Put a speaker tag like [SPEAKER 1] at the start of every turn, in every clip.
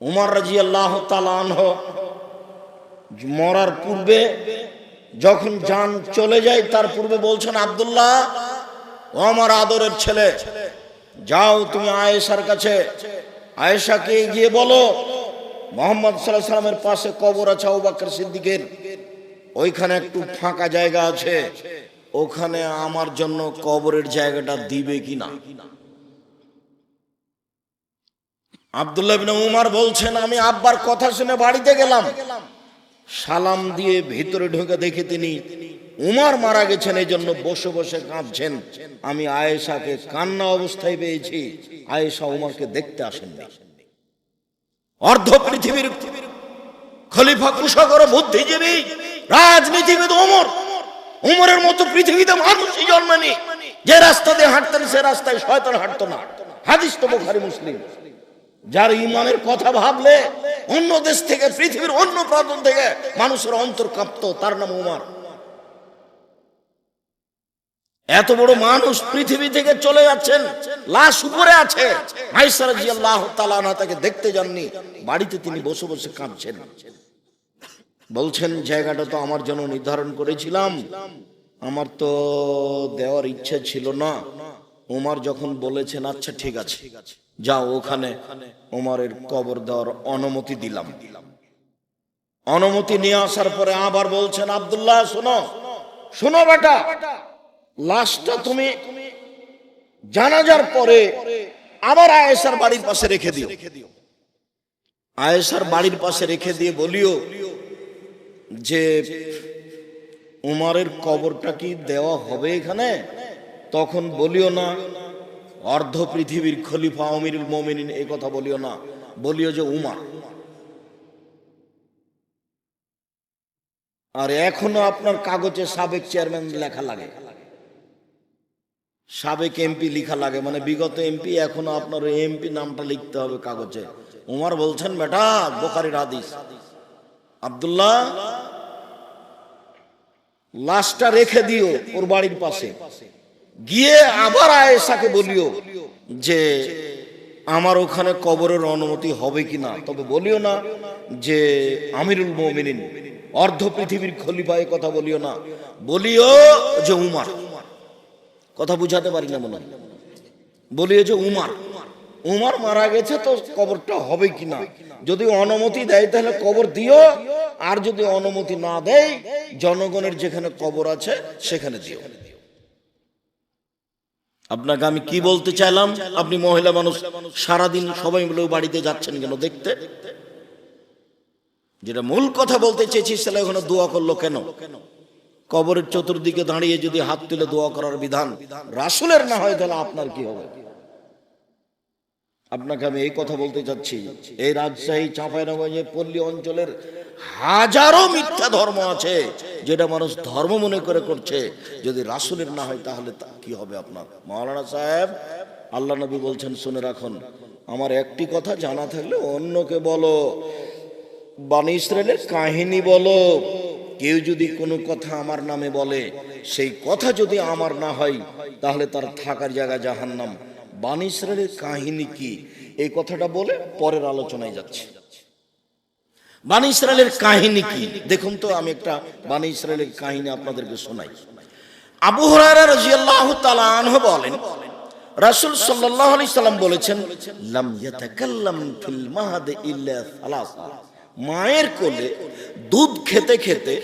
[SPEAKER 1] উমর রাদিয়াল্লাহু তাআলা আনহু মরার পূর্বে যখন জান চলে যায় তার পূর্বে বলছেন, আব্দুল্লাহ, ও আমার আদরের ছেলে, যাও তুমি আয়েশার কাছে, আয়েশাকে গিয়ে বলো মুহাম্মদ সাল্লাল্লাহু আলাইহি সাল্লামের পাশে কবর আছে আবু বকর সিদ্দিকের, ওইখানে একটু ফাঁকা জায়গা আছে, ওখানে আমার জন্য কবরের জায়গাটা দিবে কিনা। আব্দুল্লাহ ইবনে উমর বলছেন, আমি আব্বার কথা শুনে বাড়িতে গেলাম, সালাম দিয়ে ভিতরে ঢুকে দেখে তিনি উমর মারা গেছেন, এই জন্য বসে বসে কাঁদছেন। আমি আয়েশাকে কান্না অবস্থায় পেয়েছি। আয়েশা উমরকে দেখতে আসেননি। অর্ধ পৃথিবীর খলিফা, কুশাগর, বুদ্ধিজীবী, রাজনীতিবিদ উমর, উমরের মতো পৃথিবীতে মানুষই জন্মানি। যে রাস্তা দিয়ে হাঁটতেন সে রাস্তায় শয়তান হাঁটতো না। হাদিস তো বুখারী মুসলিম। যার ইমানের কথা ভাবলে অন্য দেশ থেকে, পৃথিবীর অন্য প্রান্ত থেকে মানুষের অন্তর কাঁপতো, তার নাম উমর। এত বড় মানুষ পৃথিবী থেকে চলে যাচ্ছেন, লাশ উপরে আছে। আয়েশা রাদিয়াল্লাহু তাআলা আনহা তাকে দেখতে যাননি, বাড়িতে তিনি বসে বসে কাঁদছেন। বলছেন, জায়গাটা তো আমার জন্য নির্ধারণ করেছিলাম, আমার তো দেওয়ার ইচ্ছে ছিল না। উমর যখন বলেছেন আচ্ছা ঠিক আছে যাও, ওখানে উমরের কবর দেওয়ার অনুমতি দিলাম। অনুমতি নিয়ে আসার পরে আবার বলছেন, আব্দুল্লাহ শোনো, শোনো বেটা, লাশটা তুমি জানাজার পরে আবার আয়েশার বাড়ির পাশে রেখে দিও। আয়েশার বাড়ির পাশে রেখে দিয়ে বলিও যে উমরের কবরটা কি দেওয়া হবে এখানে। তখন বলিও না অর্ধ পৃথিবীর খলিফা আমিরুল মুমিনিন, এই কথা বলিও না, বলিও যে উমর। আর এখনো আপনার কাগজে সাবেক চেয়ারম্যান লেখা লাগে, সাবেক এমপি লেখা লাগে, মানে বিগত এমপি, এখনো আপনার এমপি নামটা লিখতে হবে কাগজে। উমর বলছেন, বেটা, বুখারীর হাদিস, আব্দুল্লাহ লাশটা রেখে দিও ওর বাড়ির পাশে, গিয়ে আবার আয়েশাকে বলিও যে আমার ওখানে কবরের অনুমতি হবে কিনা। তবে বলিও না যে আমিরুল মুমিনিন, অর্ধ পৃথিবীর খলিফা, এই কথা বলিও না, বলিও যে উমর। কথা বুঝাতে পারি না মনে হয়। বলিও যে উমর, উমর মারা গেছে, তো কবরটা হবে কিনা। যদি অনুমতি দেয় তাহলে কবর দিও, আর যদি অনুমতি না দেয় জনগণের যেখানে কবর আছে সেখানে দিও। আপনাকে আমি কি বলতে চাইলাম, আপনি মহিলা মানুষ, সারাদিন সবাই মিলে বাড়িতে যাচ্ছেন কেন দেখতে? যেটা মূল কথা বলতে চেয়েছি, সেটা ওখানে দোয়া করলো কেন? কবরের চতুর্দিকে দাঁড়িয়ে যদি হাত তুলে দোয়া করার বিধান রাসূলের না হয়, তাহলে আপনার কি হবে? আপনাকে আমি এই কথা বলতে চাচ্ছি, এই রাজশাহী, চাঁপাইনবাবগঞ্জের পল্লী অঞ্চলের হাজারো মিথ্যা ধর্ম আছে, যেটা মানুষ ধর্ম মনে করে করছে। যদি রাসূলের না হয় তাহলে কি হবে আপনার? মাওলানা সাহেব, আল্লাহ নবী বলছেন, শুনে রাখুন, আমার একটি কথা জানা থাকলে অন্যকে বলো, বনী ইসরাইলের কাহিনী বলো। কেউ যদি কোনো কথা আমার নামে বলে, সেই কথা যদি আমার না হয়, তাহলে তার থাকার জায়গা জাহান্নাম। বনী ইসরাইলের কাহিনী কি, এই কথাটা বলে পরের আলোচনায় যাচ্ছে। বনী ইসরাইলের কাহিনী কি দেখুন তো, আমি একটা বনী ইসরাইলের কাহিনী আপনাদেরকে শোনাই। আবু হুরায়রা রাদিয়াল্লাহু তাআলা আনহু বলেন, রাসূল সাল্লাল্লাহু আলাইহি সাল্লাম বলেছেন, লাম ইয়াতাকাল্লাম ফিল মাহদি ইল্লা সালাসা। মায়ের কোলে দুধ খেতে খেতে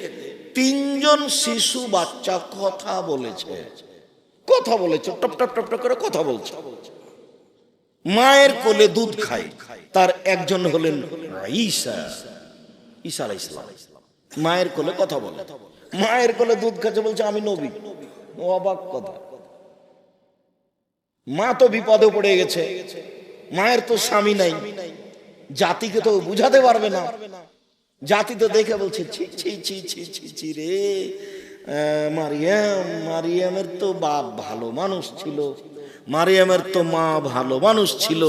[SPEAKER 1] তিনজন শিশু বাচ্চা কথা বলেছে, কথা বলেছে, টপ টপ টপ টপ করে কথা বলছে। মায়ের কোলে দুধ খায়, তার একজন হলেন ঈসা, ঈসা আলাইহিস সালাম। মায়ের কোলে কথা বলে, মায়ের কোলে দুধ খাচ্ছে, বলছে আমি নবী। অবাক কথা, মা তো বিপদে পড়ে গেছে, মায়ের তো স্বামী নাই, জাতিকে তো বুঝাতে পারবে না। জাতি তো দেখে বলছে, ছি ছি ছি ছি ছি ছি রে, মারিয়াম, মারিয়ামের তো বাপ ভালো মানুষ ছিল, মারিয়ামের তো মা ভালো মানুষ ছিল,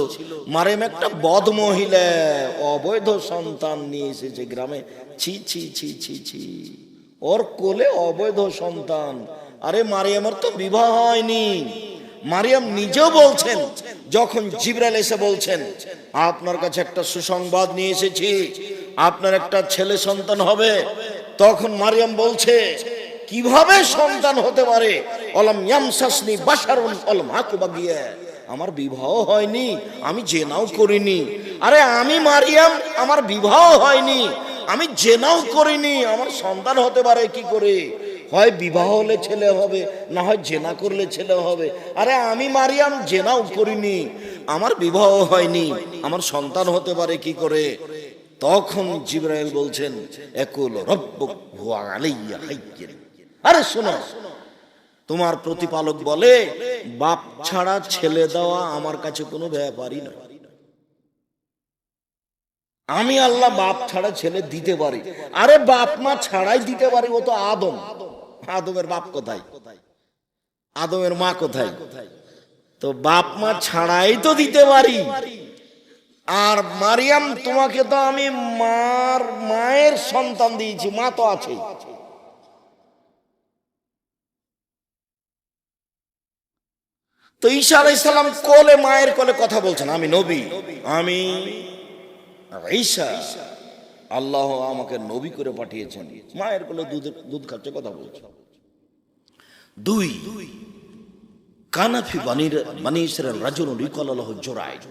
[SPEAKER 1] মারিয়াম একটা বদ মহিলা, অবৈধ সন্তান নিয়ে এসেছে গ্রামে, ছি ছি ছি ছি ছি, ওর কোলে অবৈধ সন্তান। আরে মারিয়ামের তো বিবাহ হয়নি। মারিয়াম নিজেও বলছেন যখন জিবরাইল এসে বলছেন আপনার কাছে একটা সুসংবাদ নিয়ে এসেছি, আপনার একটা ছেলে সন্তান হবে, তখন মারিয়াম বলছে কিভাবে সন্তান হতে পারে? অলাম ইয়ামসাসনি বাশারুন ওয়ালাম আকু বাগিয়া, আমার বিবাহ হয়নি, আমি জেনাও করিনি। আরে আমি মারিয়াম, আমার বিবাহ হয়নি, আমি জেনাও করিনি, আমার সন্তান হতে পারে কি করে? হয় বিবাহ হলে ছেলে হবে, না হয় জেনা করলে ছেলে হবে। আরে আমি মারিয়াম জেনাও করিনি, আমার বিবাহ হয়নি, আমার সন্তান হতে পারে কি করে? তখন জিবরাইল বলছেন একুল রব্বুক হুয়া আলাইয়া হাইয়্যিন। আরে শোনো, তোমার প্রতিপালক বলে বাপ ছাড়া ছেলে দেওয়া আমার কাছে কোনো ব্যাপারই নয়। আমি আল্লাহ বাপ ছাড়া ছেলে দিতে পারি। আরে বাপ মা ছাড়াই দিতে পারি, ও তো আদম। আদমের বাপ কোথায়? আদমের মা কোথায়? তো বাপ মা ছাড়াই তো দিতে পারি। আর মারিয়াম তোমাকে তো আমি মায়ের সন্তান দিয়েছি, মা তো আছে। তো ঈসা আলাইহিস সালাম কোলে, মায়ের কোলে কথা বলছেন, আমি নবী, আমি ঈসা, আল্লাহ আমাকে নবী করে পাঠিয়েছেন। মায়ের কোলে দুধ খাচ্ছে, কথা বলছে। দুই, কানাফি বানি ইসরাইল রাজুলুন ইউকাল লাহু জুরাইজ।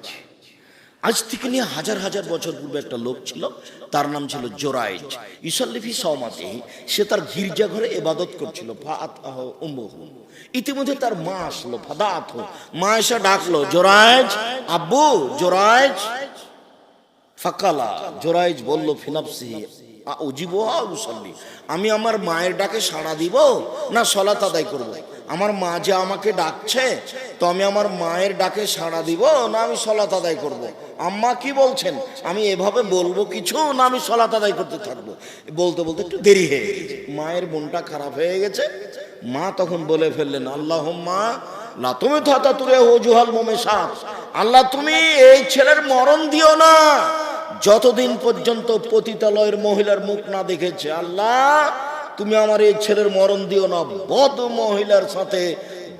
[SPEAKER 1] আজ থেকে নিয়ে হাজার হাজার বছর পূর্বে একটা লোক ছিল, তার নাম ছিল জোরাইজ। ইউসাল্লি সাওমাতিহি, সে তার গির্জাঘরে ইবাদত করছিল। ফাআতহু উম্মুহু, ইতিমধ্যে তার মা আসলো। ফাদাতহু, মা এসে ডাকলো জোরাইজ, আব্বু জোরাইজ। ফাকালা, জোরাইজ বলল ফি নাফসিহি আউজিবু আও উসাল্লি, আমি আমার মায়ের ডাকে সাড়া দিব না সালাত আদায় করব? আমার মা যে আমাকে ডাকছে, তো আমি আমার মায়ের ডাকে সাড়া দিব না আমি সালাত আদায় করব? আম্মা কি বলছেন, আমি এভাবে বলবো কিছু না আমি সালাত আদায় করতে থাকবো? বলতে বলতে একটু দেরি হয়ে গেছে, মায়ের মনটা খারাপ হয়ে গেছে। মা তখন বলে ফেললেন আল্লাহুম্মা লা তুমি তাতাতুরে ওজুহাল মুমিসাত, আল্লাহ তুমি এই ছেলের মরণ দিও না যতদিন পর্যন্ত পতিতালয়ের মহিলার মুখ না দেখেছে। আল্লাহ তুমি আমার এই ছেলের মরণ দিও না, বদ মহিলার সাথে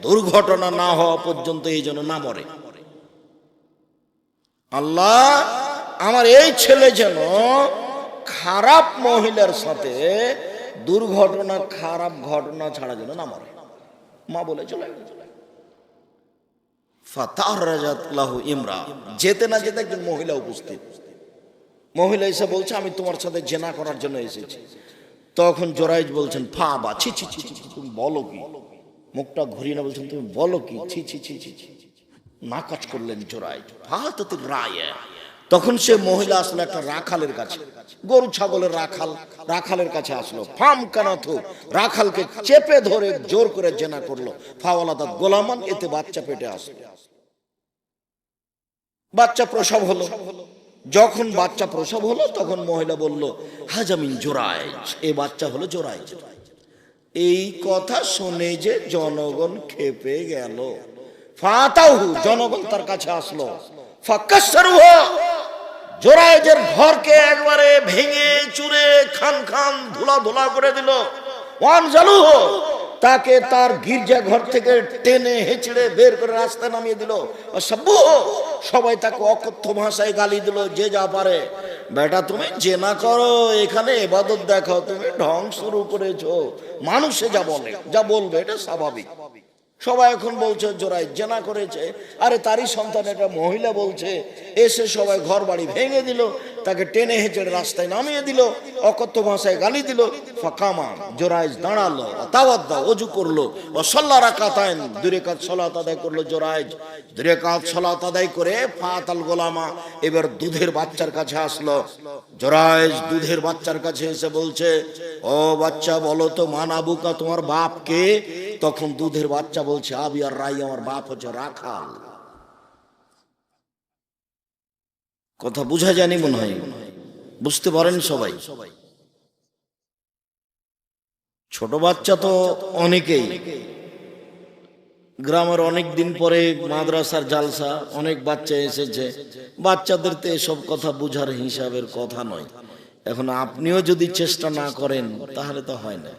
[SPEAKER 1] দুর্ঘটনা না হওয়া পর্যন্ত এই জন্য না মরে। আল্লাহ আমার এই ছেলে যেন খারাপ মহিলার সাথে দুর্ঘটনা, খারাপ ঘটনা ছাড়া যেন না মরে। মা বলে চলে ফাতারাজাত লাহু ইমরা, যেতে না যেতে একজন মহিলা উপস্থিত। মহিলা এসে বলছে আমি তোমার সাথে জেনা করার জন্য এসেছি। তখন জোরাইজ বলছেন ফা বা ছি ছি ছি, তুমি বলো কি? মুখটা ঘুরিয়ে না বলছেন তুমি বলো কি? ছি ছি ছি ছি ছি, নাকচ করলেন জোরাইজ। ফাহাতাতির রায়া, তখন সে মহিলা আসলো একটা রাখালের কাছে, গরু ছাগলের রাখালের কাছে আসলো। ফাম কানাথু, রাখালকে চেপে ধরে জোর করে জেনা করলো। ফাওয়ালাদাত গোলামান, এতে বাচ্চা পেটে আসলো। বাচ্চা প্রসব হলো। যখন বাচ্চা প্রসব হলো তখন মহিলা বলল হাজামিন জোরাইজ, এই বাচ্চা হলো জোরাইজ। এই কথা শুনে যে জনগণ খেপে গেল। ফাতাহু, জনগণ তার কাছে আসলো। ফাকাসসারুহু, জোরাইজের ঘরকে একবারে ভেঙে চুরে খান খান ধুলা ধুলা করে দিল। ওয়ানজালুহু, তাকে তার গির্জা ঘর থেকে টেনে হেঁচড়ে বের করে রাস্তায় নামিয়ে দিল। সাব্বুহু, সবাই তাকে অকথ্য ভাষায় গালি দিল, যে যা পারে। বেটা তুমি জেনা করো, এখানে ইবাদত দেখাও, তুমি ঢং শুরু করেছো। মানুষে যা বলে, যা বলবে এটা স্বাভাবিক। সবাই এখন বলছে জোরাইজ জেনা করেছে। আরে তারই সন্তান এটা মহিলা বলছে। এসে সবাই ঘর বাড়ি ভেঙে দিল, তাকে টেনে হেঁচড়ে রাস্তায় নামিয়ে দিল, অকথ্য ভাষায় গালি দিল। ফাকামা, জোরাইজ দাঁড়ালো, তাওয়াদ্দা, ওযু করলো, ও সাল্লা রাকাতাইন, 2 রাকাত সালাত আদায় করলো জোরাইজ। 2 রাকাত সালাত আদায় করে ফাতাল গোলামা এবার দুধের বাচ্চার কাছে আসলো। জোরাইজ দুধের বাচ্চার কাছে এসে বলছে ও বাচ্চা বলো তো মান আবুকা, তোমার বাপ কে? তখন দুধের বাচ্চা বলছে আবি আর রাই, আমার বাপ হচ্ছে রাখাল। কথা বুঝা যায়নি মনে হয়, বুঝতে পারেন সবাই? ছোট বাচ্চা তো অনেকেই, গ্রামের অনেক দিন পরে মাদ্রাসার জালসা, অনেক বাচ্চা এসেছে। বাচ্চাদের তো এসব কথা বুঝার হিসাবের কথা নয়। এখন আপনিও যদি চেষ্টা না করেন তাহলে তো হয় না।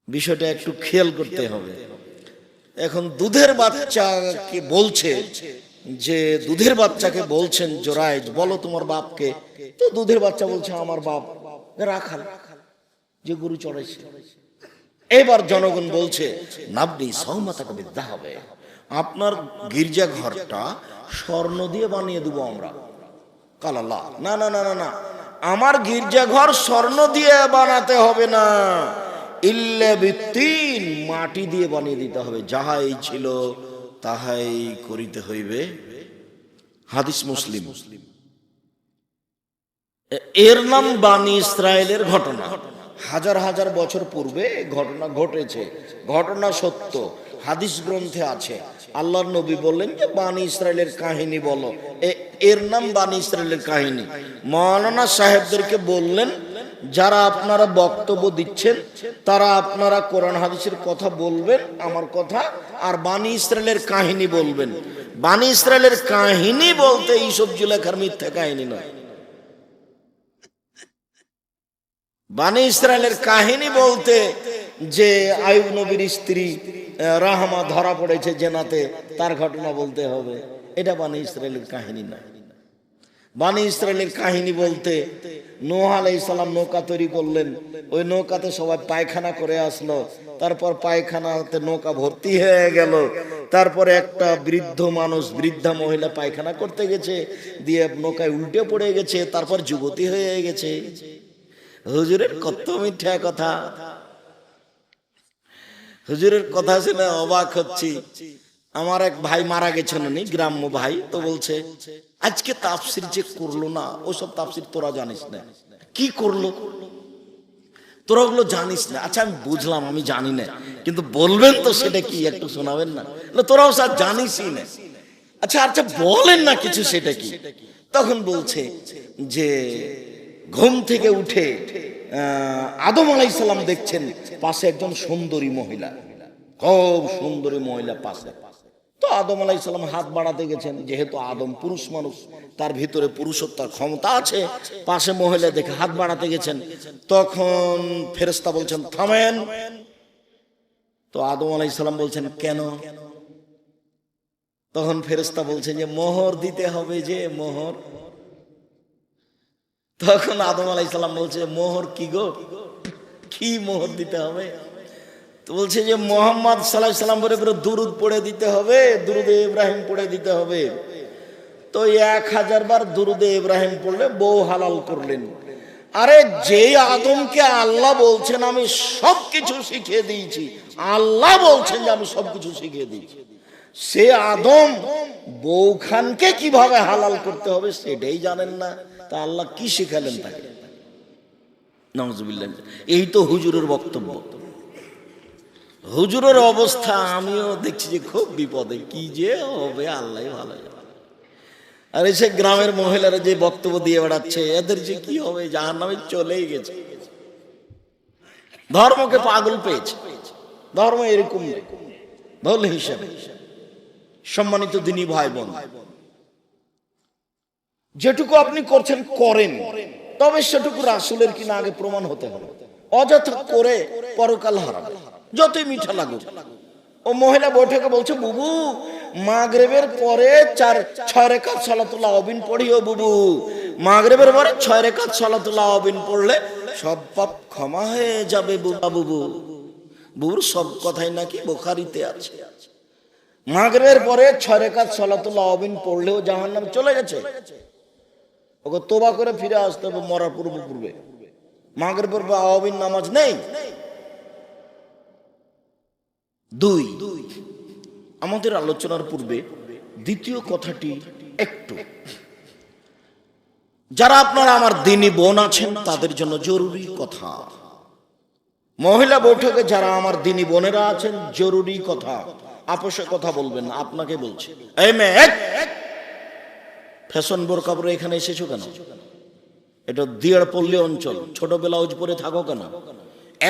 [SPEAKER 1] বিষয়টা একটু খেয়াল করতে হবে। এখন দুধের বাচ্চাকে বলছে যে দুধের বাচ্চাকে বলছেন জোরাইজ বলো তোমার বাপকে, তো দুধের বাচ্চা বলছে আমার বাপ রাখাল যে গরু চড়াইছে। এবার জনগণ বলছে নাবনি সৌমাতাকে বিদ্যা হবে, আপনার গির্জা ঘরটা স্বর্ণ দিয়ে বানিয়ে দেবো আমরা। কালাল্লাহ, না না না না না, আমার গির্জা ঘর স্বর্ণ দিয়ে বানাতে হবে না, ইল্লা বিত্তিন, মাটি দিয়ে বানিয়ে দিতে হবে, যাহাই ছিল তাহাই করিতে হইবে। হাদিস মুসলিম। এর নাম বানি ইসরায়েলের ঘটনা। হাজার হাজার বছর পূর্বে ঘটনা ঘটেছে, ঘটনা সত্য, হাদিস গ্রন্থে আছে। আল্লাহর নবী বললেন যে বানি ইসরায়েলের কাহিনী বলো, এর নাম বানি ইসরায়েলের কাহিনী। মাওলানা সাহেবদেরকে বললেন যারা আপনারা বক্তব্য দিচ্ছেন তারা আপনারা কোরআন হাদিসের কথা বলবেন, আমার কথা, আর বানি ইসরায়েলের কাহিনী বলবেন। বানি ইসরায়েলের কাহিনী বলতে ইউসুফ জুলেখার মিথ্যা কাহিনী নয়। বানি ইসরায়েলের কাহিনী বলতে যে আইয়ুব নবীর স্ত্রী রাহমা ধরা পড়েছে জেনাতে, তার ঘটনা বলতে হবে, এটা বানি ইসরায়েলের কাহিনী না। বানি ইসরায়েলের কাহিনী বলতে নূহ আলাইহিস সালাম নৌকা তৈরি করলেন, ওই নৌকাতে সবাই পায়খানা করে আসলো, তারপর পায়খানাতে নৌকা ভর্তি হয়ে গেল, তারপরে একটা বৃদ্ধ মানুষ, বৃদ্ধা মহিলা পায়খানা করতে গেছে, দিয়ে নৌকায় উল্টে পড়ে গেছে, তারপর যুবতী হয়ে গেছে। হুজুরের কত মিথ্যা কথা, হুজুরের কথা শুনে অবাক হচ্ছি। আমার এক ভাই মারা গেছেন, উনি গ্রাম্য ভাই, তো বলছে আজকে তাফসির যে করলো না, ওসব তাফসির তোরা জানিস না। কি করলো তোরা ওগুলো জানিস না? আচ্ছা আমি বুঝলাম, আমি জানি না, কিন্তু বলবেন তো সেটা কি, একটু শোনাবেন না? তোরাও স্যার জানিসই না। আচ্ছা আচ্ছা বলেন না কিছু, সেটা কি? তখন বলছে যে ঘুম থেকে উঠে আদম আলাইহিস সালাম দেখছেন পাশে একজন সুন্দরী মহিলা, খুব সুন্দরী মহিলা পাশে। তো আদম আলাইহিস সালাম হাত বাড়াতে গেছেন, যেহেতু আদম পুরুষ মানুষ, তার ভিতরে পুরুষত্বের ক্ষমতা আছে, পাশে মহিলা দেখে হাত বাড়াতে গেছেন। তখন ফেরেশতা বলছেন থামেন। তো আদম আলাইহিস সালাম বলছেন কেন? তখন ফেরেশতা বলছেন যে মোহর দিতে হবে, যে মোহর। তখন আদম আলাইহিস সালাম বলছে মোহর কি গো, কি মোহর দিতে হবে? তো বলছে যে মুহাম্মদ সাল্লাল্লাহু আলাইহি সাল্লাম বলে দুরূদ পড়ে দিতে হবে, দুরূদে ইব্রাহিম পড়ে দিতে হবে। তো 1000 বার দুরূদে ইব্রাহিম পড়লে বউ হালাল করলেন। আরে যে আদমকে আল্লাহ বলছেন আমি সবকিছু শিখিয়ে দিয়েছি, আল্লাহ বলছেন যে আমি সবকিছু শিখিয়ে দিয়েছি, সে আদম বউ খানকে কিভাবে হালাল করতে হবে সেটাই জানেন না, তা আল্লাহ কি শিখালেন তাকে? নাউজুবিল্লাহ। এই তো হুজুরের বক্তব্য। হুজুরের অবস্থা আমিও দেখছি যে খুব বিপদে, কি যে হবে আল্লাহ ভালো। আর এসে গ্রামের মহিলারা যে বক্তব্য দিয়ে বেড়াচ্ছে, এদের যে কি হবে, জাহান্নামে চলেই গেছে। ধর্মকে পাগল পেয়েছে, ধর্ম এরকম দল হিসেবে। সম্মানিত দিনী ভাই বোন, যেটুকু আপনি করছেন করেন, তবে সেটুকু রাসূলের কিনা আগে প্রমাণ হতে হবে। অযথা করে পরকাল হারাম, যতই মিঠা লাগুক। ও মহিলা বৈঠকে বলছে বুবু মাগরিবের পরে 6 রাকাত সালাতুল আওয়াবিন পড়িও বুবু, মাগরিবের পরে 6 রাকাত সালাতুল আওয়াবিন পড়লে সব পাপ ক্ষমা হয়ে যাবে বুবু। বুবুর সব কথাই নাকি বুখারীতে আছে। মাগরিবের পরে 6 রাকাত সালাতুল আওয়াবিন পড়লেও জাহান্নামে চলে গেছে, ওকে তওবা করে ফিরে আসতে হবে মরার পূর্বে। মাগরিবের পর আওয়াবিন নামাজ নেই। 2, আমাদের আলোচনার পূর্বে দ্বিতীয় কথাটি একটু, যারা আপনারা আমার দিনী বোন আছেন তাদের জন্য জরুরি কথা। মহিলা বৈঠকে যারা আমার দিনী বোনেরা আছেন, জরুরি কথা, আপোষে কথা বলবেন না, আপনাকে বলছি। এই মেয়ে, ফ্যাশন বোরকা পরে এখানে এসেছো কেন? এটা দিয়ারপল্লী অঞ্চল, ছোট ব্লাউজ পরে থাকো কেন?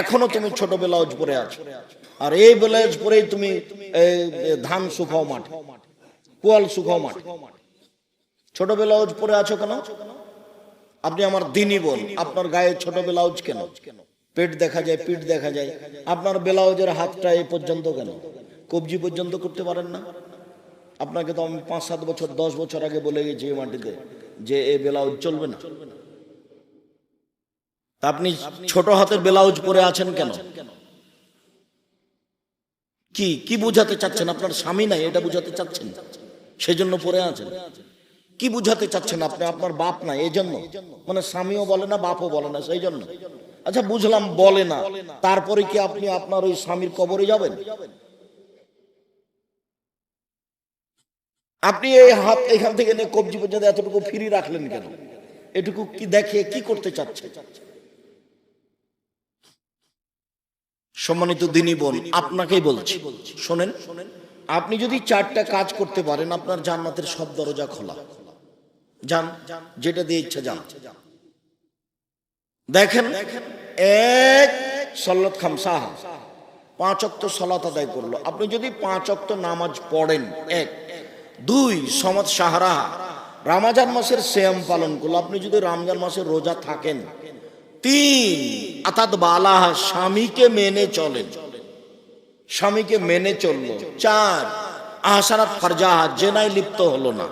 [SPEAKER 1] এখনো তুমি ছোট ব্লাউজ পরে আছো, আর এই ব্লাউজ পরেই তুমি ধান শুকাও মাঠে, কোয়াল শুকাও মাঠে, ছোট ব্লাউজ পরে আছো কেন? আপনি আমার দিনী বোন, আপনার গায়ে ছোট ব্লাউজ কেন? পেট দেখা যায়, পিঠ দেখা যায়, আপনার ব্লাউজের হাতটা এই পর্যন্ত কেন? কবজি পর্যন্ত করতে পারেন না? আপনাকে তো আমি 5-7 বছর 10 বছর আগে বলে গেছি এই মাটিতে যে এই ব্লাউজ চলবে না। তা আপনি ছোট হাতের ব্লাউজ পরে আছেন কেন? কি কি বুঝাতে চাচ্ছেন? আপনার স্বামী নাই এটা বুঝাতে চাচ্ছেন, সেজন্য পরে আছেন? কি বুঝাতে চাচ্ছেন আপনি? আপনার বাপ নাই এই জন্য, মানে স্বামীও বলে না বাপও বলে না সেই জন্য? আচ্ছা বুঝলাম বলে না, তারপরে কি আপনি আপনার ওই স্বামীর কবরে যাবেন? আপনি এই হাত এখান থেকে নিয়ে কবজি পর্যন্ত এতটুকু ফ্রি রাখলেন কেন? এটুকু কি দেখে কি করতে চাচ্ছে? সম্মানিত দিনী বোন, আপনাকেই বলছি, শোনেন, আপনি যদি 4টা কাজ করতে পারেন আপনার জান্নাতের সব দরজা খোলা। যান, যেটা দিয়ে ইচ্ছা যান। দেখেন, এক সালাত খামসাহ, 5 ওয়াক্ত সালাত আদায় করলো। আপনি যদি 5 ওয়াক্ত নামাজ পড়েন, 1, 2 সমাজ সাহারা, রমজান মাসের সিয়াম পালন করলো। আপনি যদি রমজান মাসের রোজা থাকেন, 3 আতাত বালাহ, স্বামীকে মেনে চলেন, স্বামীকে মেনে চললো। 4 আহসানাত ফারজাহা, জেনায় লিপ্ত হলো না,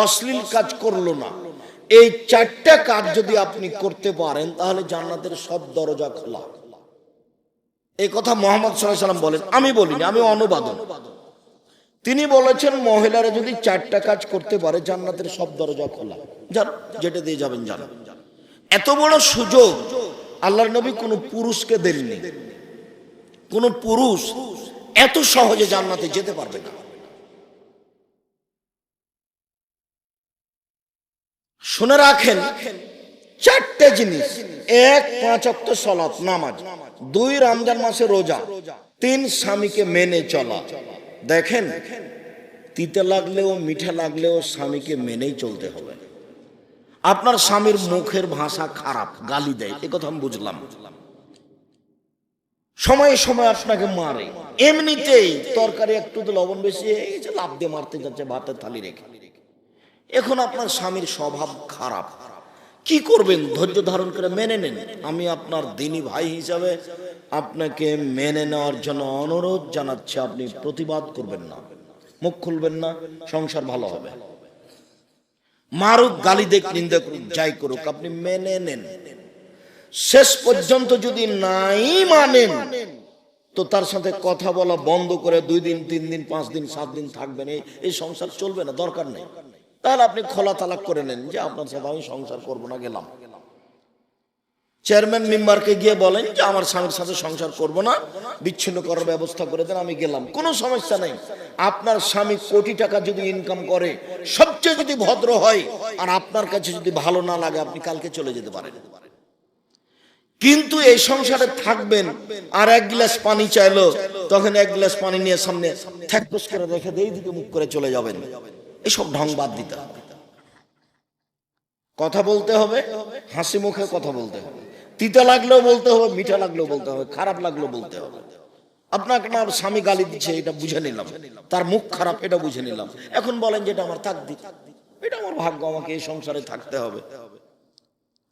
[SPEAKER 1] অশ্লীল কাজ করলো না। এই 4টা কাজ যদি আপনি করতে পারেন তাহলে জান্নাতের সব দরজা খোলা। এই কথা মুহাম্মদ সাল্লাল্লাহু আলাইহি ওয়াসাল্লাম বলেন, আমি বলিনি, আমি অনুবাদন। তিনি বলেছেন মহিলারা যদি 4টা কাজ করতে পারে জান্নাতের সব দরজা খোলা। যান, যেটা দিয়ে যাবেন যান। এত বড় সুযোগ আল্লাহর নবী কোন পুরুষকে দেননি। কোন পুরুষ এত সহজে জান্নাতে যেতে পারবে না। শুনে রাখেন, 4টে জিনিস: 1 5 ওয়াক্ত সালাত নামাজ, 2 রমজান মাসে রোজা, 3 স্বামীকে মেনে চলা। দেখেন, তিতে লাগলেও মিঠা লাগলেও স্বামীকে মেনেই চলতে হবে। আপনার স্বামীর মুখের ভাষা খারাপ, গালি দেয়, এ কথা আমি বুঝলাম, সময়ে সময় আপনাকে মারে, এমনিতেই তরকারি একটু লবণ বেশি এই যে লাভ দিয়ে মারতে যাচ্ছে ভাতের থালি রেখে। এখন আপনার স্বামীর স্বভাব খারাপ, কি করবেন? ধৈর্য ধারণ করে মেনে নেন। আমি আপনার দ্বীনী ভাই হিসাবে আপনাকে মেনে নেওয়ার জন্য অনুরোধ জানাচ্ছি। আপনি প্রতিবাদ করবেন না, মুখ খুলবেন না, সংসার ভালো হবে। মারুক, গালি দেখ, নিন্দা করুক, যাই করুক, আপনি মেনে নেন। শেষ পর্যন্ত যদি নাই মানেন তো তার সাথে কথা বলা বন্ধ করে 2 দিন 3 দিন 5 দিন 7 দিন থাকবেন, এই সংসার চলবে না, দরকার নেই। তাহলে আপনি খোলা তালাক করে নেন যে আপনার সাথে আমি সংসার করব না, গেলাম। চেয়ারম্যান মেম্বারকে গিয়ে বলেন যে আমার স্বামীর সাথে সংসার করব না, বিচ্ছিন্ন করার ব্যবস্থা করে দেন, আমি গেলাম, কোনো সমস্যা নেই। আপনার স্বামী কোটি টাকা যদি ইনকাম করে, সবচেয়ে যদি ভদ্র হয় আর আপনার কাছে যদি ভালো না লাগে, আপনি কালকে চলে যেতে পারেন। কিন্তু এই সংসারে থাকবেন আর 1 গ্লাস পানি চাইলো, তখন 1 গ্লাস পানি নিয়ে সামনে থ্যাকস করে রেখে দিয়ে দিকে মুখ করে চলে যাবেন। এসব ঢং বাদ দিতে হবে। কথা বলতে হবে, হাসি মুখে কথা বলতে হবে। তিতা লাগলেও বলতে হবে, মিঠা লাগলেও বলতে হবে, খারাপ লাগলেও বলতে হবে। আপনাকে না স্বামী গালি দিচ্ছে এটা বুঝে নিলাম, তার মুখ খারাপ এটা বুঝে নিলাম, এখন বলেন যে এটা আমার তাকদীর, এটা আমার ভাগ্য, আমাকে এই সংসারে থাকতে হবে।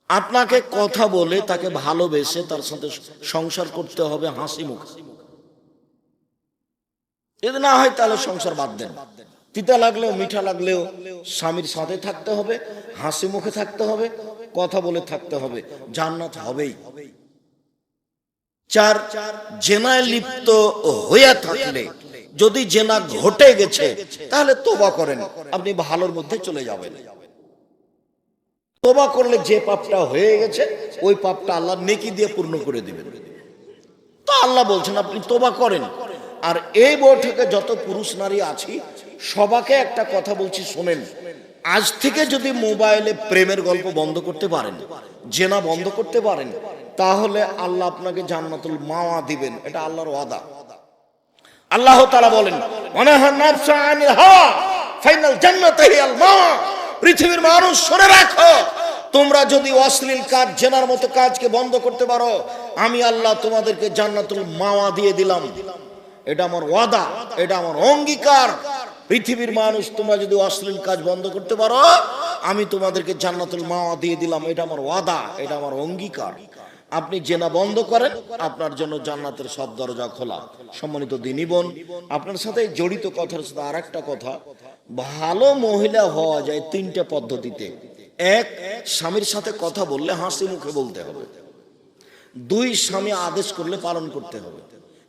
[SPEAKER 1] আপনাকে কথা বলে তাকে ভালোবেসে তার সাথে সংসার করতে হবে হাসি মুখে। যদি না হয় তাহলে সংসার বাদ দেন। তিতা লাগলেও মিঠা লাগলেও স্বামীর সাথে থাকতে হবে, হাসি মুখে থাকতে হবে, কথা বলে থাকতে হবে, জান্নাত হবেই। 4 জেনায় লিপ্ত হয়ে থাকলে, যদি জেনা ঘটে গেছে তাহলে তওবা করেন, আপনি ভালোর মধ্যে চলে যাবেন। তওবা করলে যে পাপটা হয়ে গেছে ওই পাপটা আল্লাহ নেকি দিয়ে পূর্ণ করে দিবেন। তো আল্লাহ বলছেন আপনি তওবা করেন। আর এই বৈঠকে যত পুরুষ নারী আছি সবাইকে একটা কথা বলছি, শোনেন। আজ থেকে যদি মোবাইলে প্রেমের গল্প বন্ধ করতে পারেন, জেনা বন্ধ করতে পারেন, তাহলে আল্লাহ আপনাকে জান্নাতুল মাওয়া দিবেন, এটা আল্লাহর ওয়াদা। আল্লাহ তাআলা বলেন, ওয়ানাহা নাফসা আনিল হাওয়া ফাইনাল জান্নাতু হিয়াল মাওয়া। পৃথিবীর মানুষ শুনে রাখো, তোমরা যদি অশ্লীল কাজ, জেনার মতো কাজকে বন্ধ করতে পারো, আমি আল্লাহ তোমাদেরকে জান্নাতুল মাওয়া দিয়ে দিলাম। এটা আমার ওয়াদা, এটা আমার অঙ্গীকার। পৃথিবীর মানুষ, তোমরা যদি অশ্লীল কাজ বন্ধ করতে পারো, আমি তোমাদেরকে জান্নাতুল মাওয়া দিয়ে দিলাম, এটা আমার ওয়াদা, এটা আমার অঙ্গীকার। আপনি জেনা বন্ধ করেন, আপনার জন্য জান্নাতের সব দরজা খোলা। সম্মানিত দিনী বোন, আপনার সাথে জড়িত কথার সাথে আর একটা কথা, ভালো মহিলা হওয়া যায় তিনটা পদ্ধতিতে। এক, স্বামীর সাথে কথা বললে হাসি মুখে বলতে হবে। দুই, স্বামী আদেশ করলে পালন করতে হবে।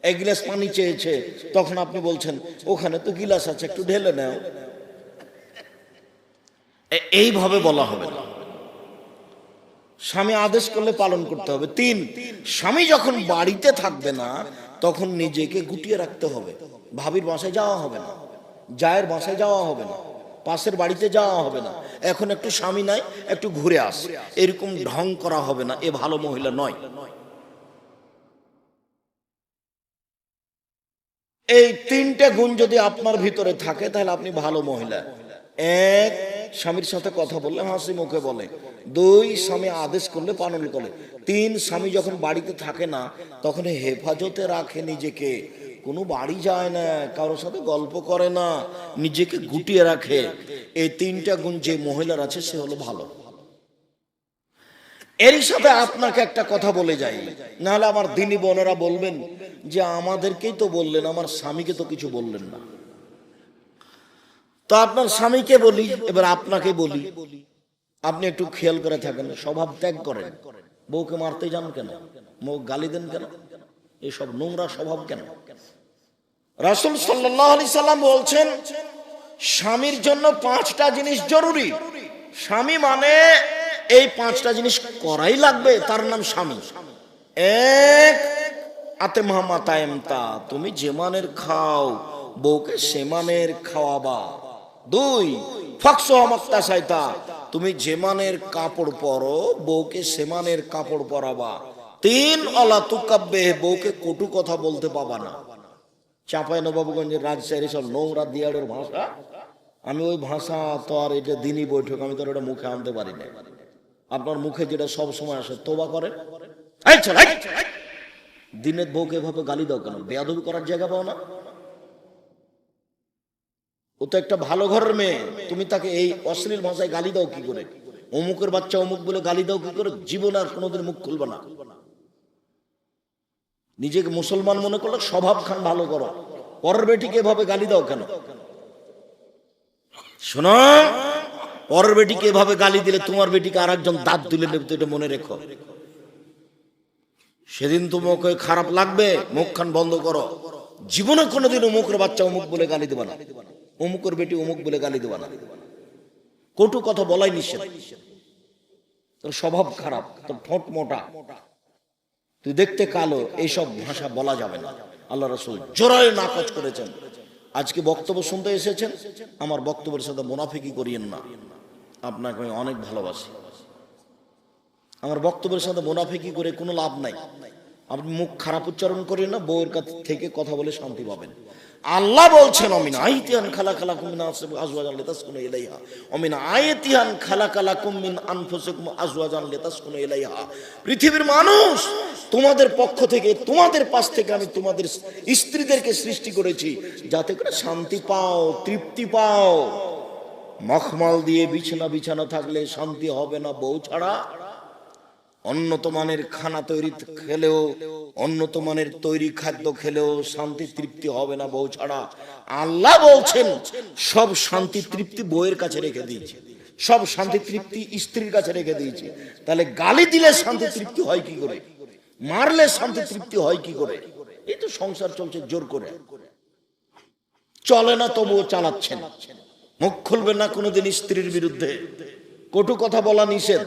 [SPEAKER 1] এক গিলাস পানি চেয়েছে, তখন আপনি বলছেন ওখানে তো গিলাস আছে, একটু ঢেলে নাও, এইভাবে বলা হবে না। স্বামী আদেশ করলে পালন করতে হবে। তিন, স্বামী যখন বাড়িতে থাকবে না তখন নিজেকে গুটিয়ে রাখতে হবে। ভাবির বাসায় যাওয়া হবে না, জায়ের বাসায় যাওয়া হবে না, পাশের বাড়িতে যাওয়া হবে না, এখন একটু স্বামী নাই একটু ঘুরে আস, এরকম ঢং করা হবে না। এ ভালো মহিলা নয়। এই তিনটা গুণ যদি আপনার ভিতরে থাকে তাহলে আপনি ভালো মহিলা। এক, স্বামীর সাথে কথা বললে হাসি মুখে বলে। দুই, স্বামী আদেশ করলে পালন করে। তিন, স্বামী যখন বাড়িতে থাকে না তখন হেফাজতে রাখে নিজেকে, কোনো বাড়ি যায় না, কারোর সাথে গল্প করে না, নিজেকে গুটিয়ে রাখে। এই তিনটা গুণ যে মহিলার আছে সে হলো ভালো। এরই সাথে আপনাকে একটা কথা বলে যাই, নাহলে আমার দিনী বোনেরা বলবেন যে আমাদেরকেই তো বললেন, আমার স্বামীকে তো কিছু বললেন না। তো আপনার স্বামীকে বলি, এবার আপনাকে বলি, আপনি একটু খেয়াল করে থাকেন, স্বভাব ত্যাগ করেন। বউকে মারতে যান কেন? মুখ গালি দেন কেন? এসব নোংরা স্বভাব কেন? রাসূল সাল্লাল্লাহু আলাইহি সাল্লাম বলছেন স্বামীর জন্য পাঁচটা জিনিস জরুরি। স্বামী মানে এই পাঁচটা জিনিস করাই লাগবে, তার নাম স্বামী। এক, আতে মাহমাতায়েমতা, তুমি যে মানের খাও বউকে সে মানের খাওয়াবা। দুই, ফাকসু আমাক্তা সাইতা, তুমি যে মানের কাপড় পরো বউকে সে মানের কাপড় পরাবা। তিন, অলা তুকাব্বে, বউকে কটু কথা বলতে পাবা না। চাঁপাইনবাবগঞ্জের রাজশাহীর সব নোংরা দিয়াড়ের ভাষা, আমি ওই ভাষা তো আর এটা দিনই বৈঠক আমি তো এটা মুখে আনতে পারি না। আপনার মুখে যেটা সব সময় আসে তোবা করেন, দিনের বউকে এভাবে গালি দাও কেন? বেয়াদবি করার জায়গা পাও না? ও তো একটা ভালো ঘরের মেয়ে, তুমি তাকে এই অশ্লীল ভাষায় গালি দাও কি করে? অমুকের বাচ্চা অমুক বলে গালি দাও কি করে? জীবন আর কোনোদিন মুখ খুলবে না। নিজেকে মুসলমান মনে করলে স্বভাব খান ভালো করো, পরের বেটিকে এভাবে গালি দাও কেন? শোনো, পরের বেটিকে এভাবে গালি দিলে তোমার বেটিকে আর একজন দাঁত তুলে নেবে, তো এটা মনে রেখো। সেদিন তোমাকে খারাপ লাগবে, মুখ খান বন্ধ করো। জীবনে কোনোদিন অমুকের বাচ্চা অমুক বলে গালি দেবা না, অমুকের বেটি অমুক বলে গালি দেবা না। কটু কথা বলাই নিষেধ। তোর স্বভাব খারাপ, তোর ঠোঁট মোটা, তুই দেখতে কালো, এইসব ভাষা বলা যাবে না। আল্লাহ রাসূল জোরায় নাকচ করেছেন। আজকে বক্তব্য শুনতে এসেছেন, আমার বক্তব্যের সাথে মুনাফিকি করিয়েন না। আপনাকে আমি অনেক ভালোবাসি, আমার বক্তব্যের সাথে মুনাফিকি করে কোনো লাভ নাই। আপনি মুখ খারাপ উচ্চারণ করেন না, বউয়ের কাছ থেকে কথা বলে শান্তি পাবেন। আল্লাহ বলছেন অমিন আইতিয়ান খালাকালাকুম মিন আজওয়াজান লিতাসকুনু ইলাইহা অমিন আইতিয়ান খালাকালাকুম মিন আনফুসিকুম আজওয়াজান লিতাসকুনু ইলাইহা। পৃথিবীর মানুষ, তোমাদের পক্ষ থেকে, তোমাদের পাশ থেকে আমি তোমাদের স্ত্রীদেরকে সৃষ্টি করেছি যাতে করে শান্তি পাও, তৃপ্তি পাও। মখমল দিয়ে বিছানা বিছানা থাকলে শান্তি হবে না বউ ছাড়া। উন্নত মানের খানা তৈরি খেলেও, উন্নত মানের তৈরি খাদ্য খেলেও শান্তি তৃপ্তি হবে না বউ ছাড়া। আল্লাহ বলছেন সব শান্তি তৃপ্তি বউয়ের কাছে রেখে দিয়েছে, সব শান্তি তৃপ্তি স্ত্রীর কাছে রেখে দিয়েছে। তাহলে গালি দিলে শান্তি তৃপ্তি হয় কি করে? মারলে শান্তি তৃপ্তি হয় কি করে? এই তো সংসার চলছে জোর করে, চলে না তবুও চালাচ্ছেন। মুখ খুলবেন না কোনোদিন স্ত্রীর বিরুদ্ধে, কটু কথা বলা নিষেধ।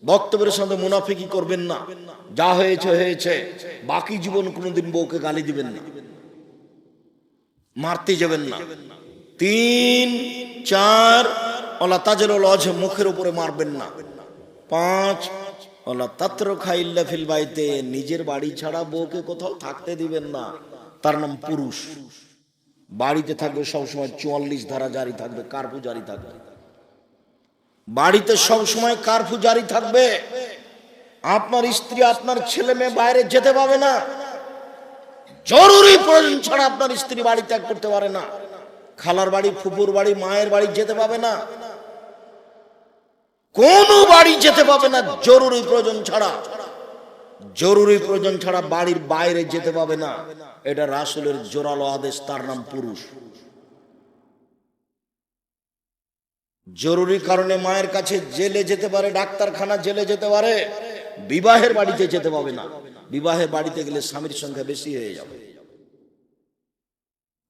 [SPEAKER 1] বক্তব্যের সাথে মুনাফিকি করবেন না, যা হয়েছে হয়েছে, বাকি জীবন কোনোদিন বউকে গালি দিবেন না, মারতে যাবেন না। তিন, চার, ওলা তাজেরুল ওয়াজহ, মুখের উপরে মারবেন না। পাঁচ, ওলা তাতরুকা ইল্লা ফিল বাইতে, নিজের বাড়ি ছাড়া বউকে কোথাও থাকতে দিবেন না, তার নাম পুরুষ। বাড়িতে থাকবে সবসময় 44 ধারা জারি থাকবে, কারফিউ জারি থাকবে। বাড়িতে সব সময় কারফিউ জারি থাকবে। আপনার স্ত্রী, আপনার ছেলে মেয়ে বাইরে যেতে পাবে না, জরুরি প্রয়োজন ছাড়া আপনার স্ত্রী বাড়ি ত্যাগ করতে পারে না। খালার বাড়ি, ফুপুর বাড়ি, মায়ের বাড়ি যেতে পাবে না, কোন বাড়ি যেতে পাবে না জরুরি প্রয়োজন ছাড়া। জরুরি প্রয়োজন ছাড়া বাড়ির বাইরে যেতে পাবে না, এটা রাসূলের জোরালো আদেশ, তার নাম পুরুষ। জরুরি কারণে মায়ের কাছে জেলে যেতে পারে, ডাক্তারখানা জেলে যেতে পারে, বিবাহের বাড়িতে যেতে পাবে না। বিবাহের বাড়িতে গেলে স্বামীর সংখ্যা বেশি হয়ে যাবে,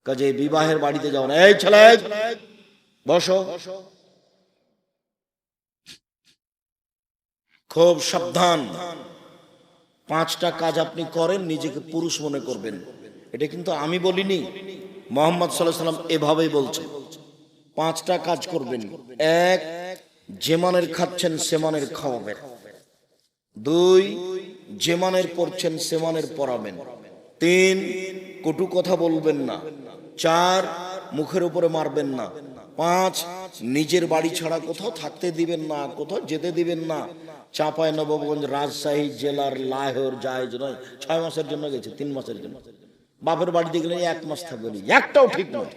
[SPEAKER 1] কাজে বিবাহের বাড়িতে যাও না। এই ছেলে বসো, খুব সাবধান। 5টা কাজ আপনি করেন, নিজেকে পুরুষ মনে করবেন। এটা কিন্তু আমি বলিনি, মুহাম্মদ সাল্লাল্লাহু আলাইহি ওয়াসাল্লাম এভাবেই বলছেন। 5টা কাজ করবেন। 1, যে মানের খাচ্ছেন সে মানের খাওয়াবেন। 2, যে মানের পড়ছেন সে মানের পড়াবেন। 3, কটু কথা বলবেন না। 4, মুখের উপরে মারবেন না। 5, নিজের বাড়ি ছাড়া কোথাও থাকতে দিবেন না, কোথাও যেতে দিবেন না। চাঁপাইনবাবগঞ্জ রাজশাহী জেলার লাহোর জায়েজ নয়। 6 মাসের জন্য গেছে, 3 মাসের জন্য। বাপের বাড়িতে গেলে 1 মাস থাকবেন, একটাও ঠিক নয়।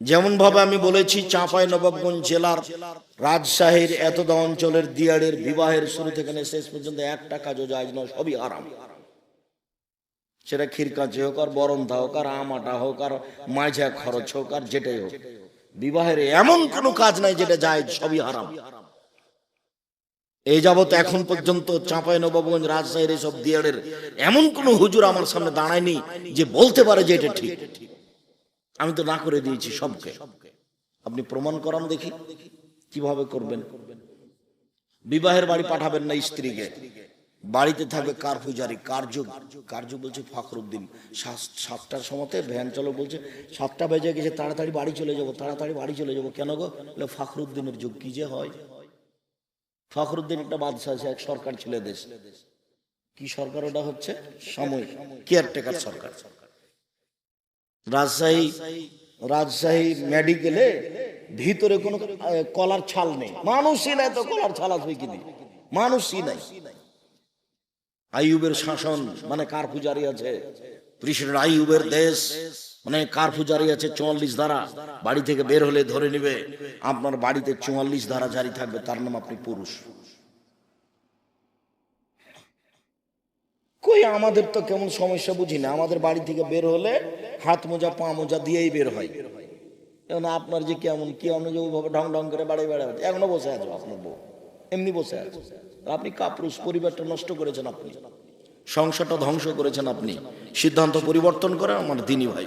[SPEAKER 1] যেমন ভাবে আমি বলেছি, চাঁপাইনবাবগঞ্জ জেলার রাজশাহীর এতদা অঞ্চলের দিয়াড়ের বিবাহের শুরু থেকে শেষ পর্যন্ত একটা কাজও জায়েজ নয়, সবই হারাম। সেটা ক্ষীরকাঁচি হোক, আর বরণধা হোক, আর আমাটা হোক, আর মাঝা খরচ হোক, আর যেটাই হোক, বিবাহের এমন কোনো কাজ নাই যেটা জায়েজ, সবই হারাম। এই যাবত এখন পর্যন্ত চাঁপাইনবাবগঞ্জ রাজশাহীর এইসব দিয়াড়ের এমন কোন হুজুর আমার সামনে দাঁড়ায়নি যে বলতে পারে যে এটা ঠিক। আমি তো না করে দিয়েছি সবকে। আপনি প্রমাণ করান দেখি কিভাবে করবেন। বিবাহের বাড়ি পাঠাবেন না স্ত্রীকে, বাড়িতে থাকবে কারফুজারি। কার্য বলছে ফখরুদ্দিন। 7টার সময়তে ভ্যান চালক বলছে 7টা বেজে গেছে, তাড়াতাড়ি বাড়ি চলে যাবো, তাড়াতাড়ি বাড়ি চলে যাবো। কেন গো? ফখরুদ্দিনের যুগ কি যে হয়। ফখরুদ্দিন একটা বাদশা আছে, এক সরকার ছিল দেশ। কি সরকার ওটা? হচ্ছে সাময়িক কেয়ারটেকার সরকার। রাজশাহী মেডিকেলে ভিতরে কোনো কলার ছাল নেই, মানুষই নাই, তো কলার ছাল আসবে কি দিয়ে? মানুষই নাই। আইয়ুবের শাসন মানে কারফুজারি আছে, প্রেসিডেন্ট আইয়ুবের দেশ মানে কারফুজারি আছে। 44 ধারা, বাড়ি থেকে বের হলে ধরে নিবে। আপনার বাড়িতে 44 ধারা জারি থাকবে, তার নাম আপনি পুরুষ। কই আমাদের তো কেমন সমস্যা বুঝি না। আমাদের বাড়ি থেকে বের হলে হাত মোজা পা মোজা দিয়েই বের হয়। এখন আপনার যে কেমন কি, আপনি যে ওইভাবে ঢং ঢং করে বাড়ি বেড়াবেন, এখনো বসে আছে আপনার বউ, এমনি বসে আছে। আপনি কাপুরুষ, পরিবারটা নষ্ট করেছেন, আপনি সংসারটা ধ্বংস করেছেন। আপনি সিদ্ধান্ত পরিবর্তন করেন আমার দ্বীনি ভাই।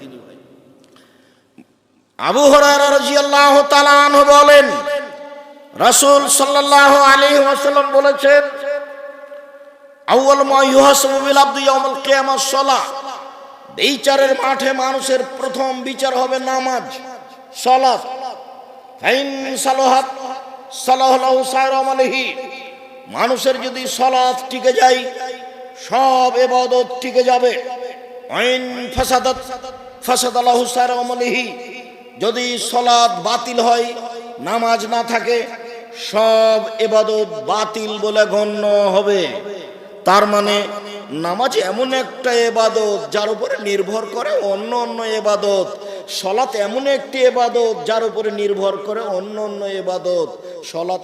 [SPEAKER 1] আবু হুরায়রা রাদিয়াল্লাহু তাআলা আনহু বলেন, রাসূল সাল্লাল্লাহু আলাইহি ওয়াসাল্লাম বলেছেন, আউয়াল মা ইউহাসাবু বিল আবদি ইয়াউমুল কিয়ামাহ সালাহ। বিচারের মাঠে মানুষের প্রথম বিচার হবে নামাজ, সালাত। ফাইন সালাহাত সালাহু সাইরু আমালিহি। মানুষের যদি সালাত টিকে যায়, সব ইবাদত টিকে যাবে। আইন ফাসাদাত ফাসাদালাহু সাইরু আমালিহি। যদি সালাত বাতিল হয়, নামাজ না থাকে, সব ইবাদত বাতিল বলে গণ্য হবে। তার মানে নামাজ এমন একটা ইবাদত যার উপরে নির্ভর করে অন্য অন্য ইবাদত। সালাত এমন একটি ইবাদত যার উপরে নির্ভর করে অন্য অন্য ইবাদত। সালাত